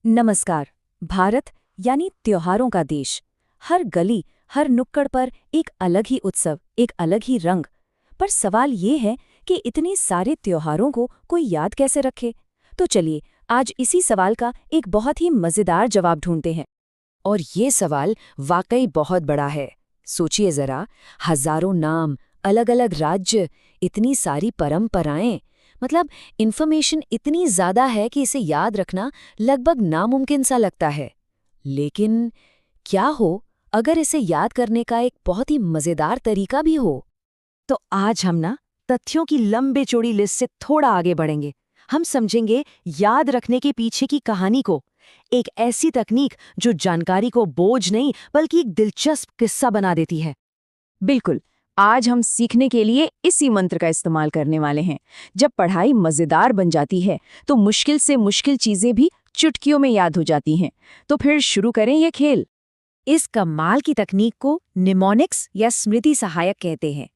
नमस्कार। भारत यानी त्योहारों का देश। हर गली, हर नुक्कड़ पर एक अलग ही उत्सव, एक अलग ही रंग। पर सवाल ये है कि इतने सारे त्योहारों को कोई याद कैसे रखे। तो चलिए आज इसी सवाल का एक बहुत ही मज़ेदार जवाब ढूंढते हैं। और ये सवाल वाकई बहुत बड़ा है। सोचिए जरा, हजारों नाम, अलग अलग राज्य, इतनी सारी परंपराएं, मतलब इन्फॉर्मेशन इतनी ज्यादा है कि इसे याद रखना लगभग नामुमकिन सा लगता है। लेकिन क्या हो अगर इसे याद करने का एक बहुत ही मजेदार तरीका भी हो? तो आज हम ना तथ्यों की लंबे चौड़ी लिस्ट से थोड़ा आगे बढ़ेंगे। हम समझेंगे याद रखने के पीछे की कहानी को, एक ऐसी तकनीक जो जानकारी को बोझ नहीं बल्कि एक दिलचस्प किस्सा बना देती है। बिल्कुल। आज हम सीखने के लिए इसी मंत्र का इस्तेमाल करने वाले हैं। जब पढ़ाई मजेदार बन जाती है तो मुश्किल से मुश्किल चीजें भी चुटकियों में याद हो जाती हैं। तो फिर शुरू करें ये खेल। इस कमाल की तकनीक को निमोनिक्स या स्मृति सहायक कहते हैं।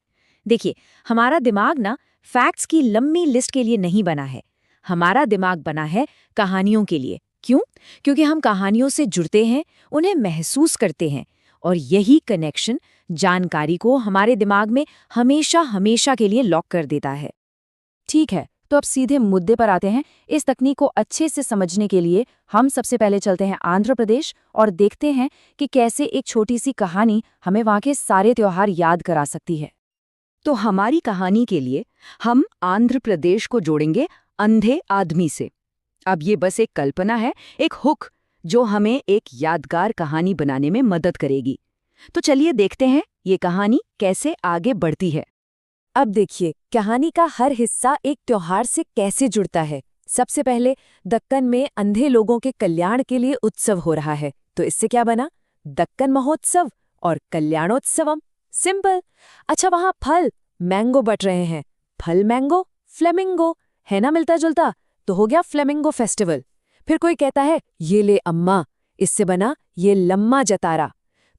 देखिए, हमारा दिमाग ना फैक्ट्स की लंबी लिस्ट के लिए नहीं बना है। हमारा दिमाग बना है कहानियों के लिए। क्यों? क्योंकि हम कहानियों से जुड़ते हैं, उन्हें महसूस करते हैं, और यही कनेक्शन जानकारी को हमारे दिमाग में हमेशा हमेशा के लिए लॉक कर देता है। ठीक है, तो अब सीधे मुद्दे पर आते हैं। इस तकनीक को अच्छे से समझने के लिए हम सबसे पहले चलते हैं आंध्र प्रदेश और देखते हैं कि कैसे एक छोटी सी कहानी हमें वहाँ के सारे त्योहार याद करा सकती है। तो हमारी कहानी के लिए हम आंध्र प्रदेश को जोड़ेंगे अंधे आदमी से। अब ये बस एक कल्पना है, एक हुक जो हमें एक यादगार कहानी बनाने में मदद करेगी। तो चलिए देखते हैं ये कहानी कैसे आगे बढ़ती है। अब देखिए, कहानी का हर हिस्सा एक त्योहार से कैसे जुड़ता है। सबसे पहले दक्कन में अंधे लोगों के कल्याण के लिए उत्सव हो रहा है, तो इससे क्या बना? दक्कन महोत्सव और कल्याणोत्सवम। सिंपल। अच्छा, वहां फल मैंगो बट रहे हैं। फल मैंगो, फ्लेमिंगो, है ना मिलता जुलता? तो हो गया फ्लेमिंगो फेस्टिवल। फिर कोई कहता है ये ले अम्मा, इससे बना ये लम्मा जतारा।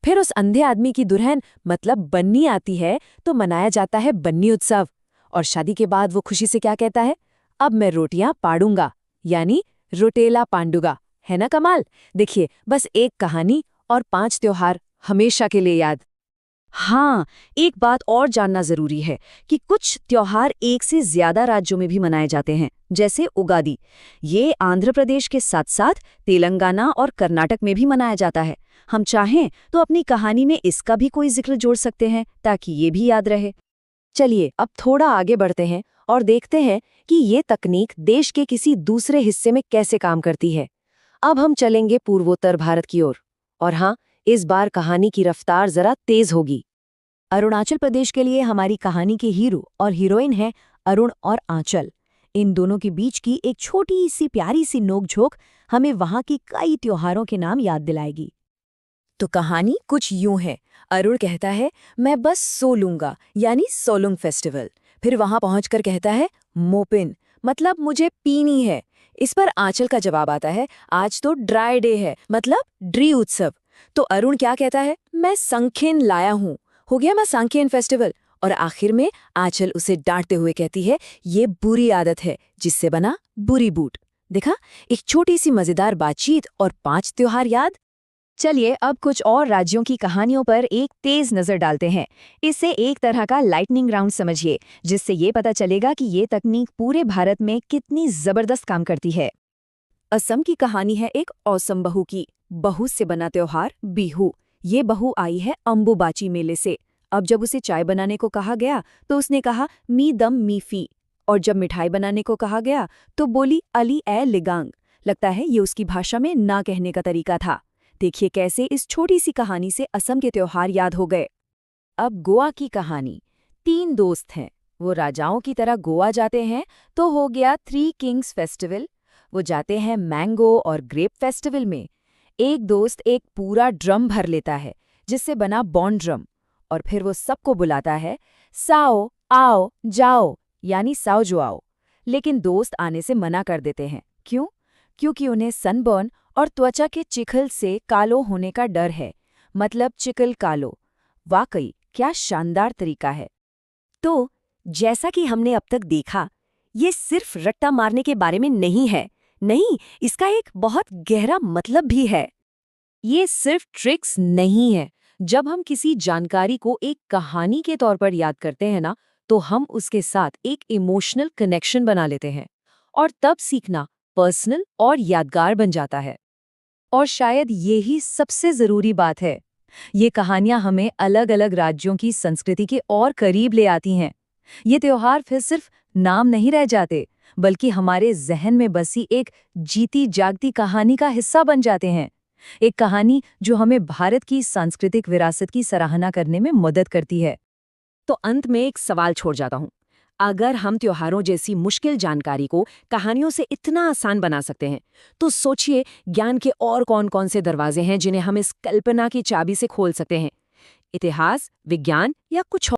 फिर उस अंधे आदमी की दुल्हन मतलब बन्नी आती है, तो मनाया जाता है बन्नी उत्सव। और शादी के बाद वो खुशी से क्या कहता है? अब मैं रोटियां पाड़ूंगा, यानी रोटेला पांडुगा। है ना कमाल? देखिए, बस एक कहानी और 5 त्योहार हमेशा के लिए याद। हाँ, एक बात और जानना जरूरी है कि कुछ त्योहार एक से ज्यादा राज्यों में भी मनाए जाते हैं, जैसे उगादी। ये आंध्र प्रदेश के साथ साथ तेलंगाना और कर्नाटक में भी मनाया जाता है। हम चाहें तो अपनी कहानी में इसका भी कोई जिक्र जोड़ सकते हैं ताकि ये भी याद रहे। चलिए अब थोड़ा आगे बढ़ते हैं और देखते हैं कि ये तकनीक देश के किसी दूसरे हिस्से में कैसे काम करती है। अब हम चलेंगे पूर्वोत्तर भारत की ओर। और हाँ, इस बार कहानी की रफ्तार जरा तेज होगी। अरुणाचल प्रदेश के लिए हमारी कहानी के हीरो और हीरोइन हैं अरुण और आंचल। इन दोनों के बीच की एक छोटी सी प्यारी सी नोकझोंक हमें वहां की कई त्योहारों के नाम याद दिलाएगी। तो कहानी कुछ यूं है। अरुण कहता है मैं बस सो लूंगा, यानी सोलुंग फेस्टिवल। फिर वहां पहुंचकर कहता है मोपिन, मतलब मुझे पीनी है। इस पर आंचल का जवाब आता है आज तो ड्राई डे है, मतलब ड्री उत्सव। तो अरुण क्या कहता है? मैं संखिन लाया हूँ। हो गया मैं सांखियन फेस्टिवल। और आखिर में आंचल उसे डांटते हुए कहती है ये बुरी आदत है जिससे बना बुरी बूट। देखा, एक छोटी सी मजेदार बातचीत और 5 त्योहार याद। चलिए अब कुछ और राज्यों की कहानियों पर एक तेज नजर डालते हैं। इसे एक तरह का लाइटनिंग राउंड समझिए, जिससे ये पता चलेगा कि ये तकनीक पूरे भारत में कितनी जबरदस्त काम करती है। असम की कहानी है एक औसम बहू की। बहू से बना त्योहार बिहू। ये बहू आई है अम्बुबाची मेले से। अब जब उसे चाय बनाने को कहा गया तो उसने कहा मी दम मी फी। और जब मिठाई बनाने को कहा गया तो बोली अली ए लिगांग। लगता है ये उसकी भाषा में ना कहने का तरीका था। देखिए कैसे इस छोटी सी कहानी से असम के त्योहार याद हो गए। अब गोवा की कहानी। 3 दोस्त हैं, वो राजाओं की तरह गोवा जाते हैं, तो हो गया 3 किंग्स फेस्टिवल। वो जाते हैं मैंगो और ग्रेप फेस्टिवल में। एक दोस्त एक पूरा ड्रम भर लेता है, जिससे बना बॉन्ड ड्रम। और फिर वो सबको बुलाता है साओ आओ जाओ, यानी साओ जो आओ। लेकिन दोस्त आने से मना कर देते हैं। क्यों? क्योंकि उन्हें सनबर्न और त्वचा के चिखल से कालो होने का डर है, मतलब चिकल कालो। वाकई क्या शानदार तरीका है। तो जैसा कि हमने अब तक देखा, ये सिर्फ रट्टा मारने के बारे में नहीं है, नहीं, इसका एक बहुत गहरा मतलब भी है। ये सिर्फ ट्रिक्स नहीं है। जब हम किसी जानकारी को एक कहानी के तौर पर याद करते हैं ना, तो हम उसके साथ एक इमोशनल कनेक्शन बना लेते हैं और तब सीखना पर्सनल और यादगार बन जाता है। और शायद यही सबसे जरूरी बात है। ये कहानियां हमें अलग अलग राज्यों की संस्कृति के और करीब ले आती हैं। ये त्योहार फिर सिर्फ नाम नहीं रह जाते, बल्कि हमारे जहन में बसी एक जीती जागती कहानी का हिस्सा बन जाते हैं। एक कहानी जो हमें भारत की सांस्कृतिक विरासत की सराहना करने में मदद करती है। तो अंत में एक सवाल छोड़ जाता हूँ। अगर हम त्योहारों जैसी मुश्किल जानकारी को कहानियों से इतना आसान बना सकते हैं, तो सोचिए ज्ञान के और कौन-कौन से दरवाजे हैं जिन्हें हम इस कल्पना की चाबी से खोल सकते हैं। इतिहास, विज्ञान या कुछ और।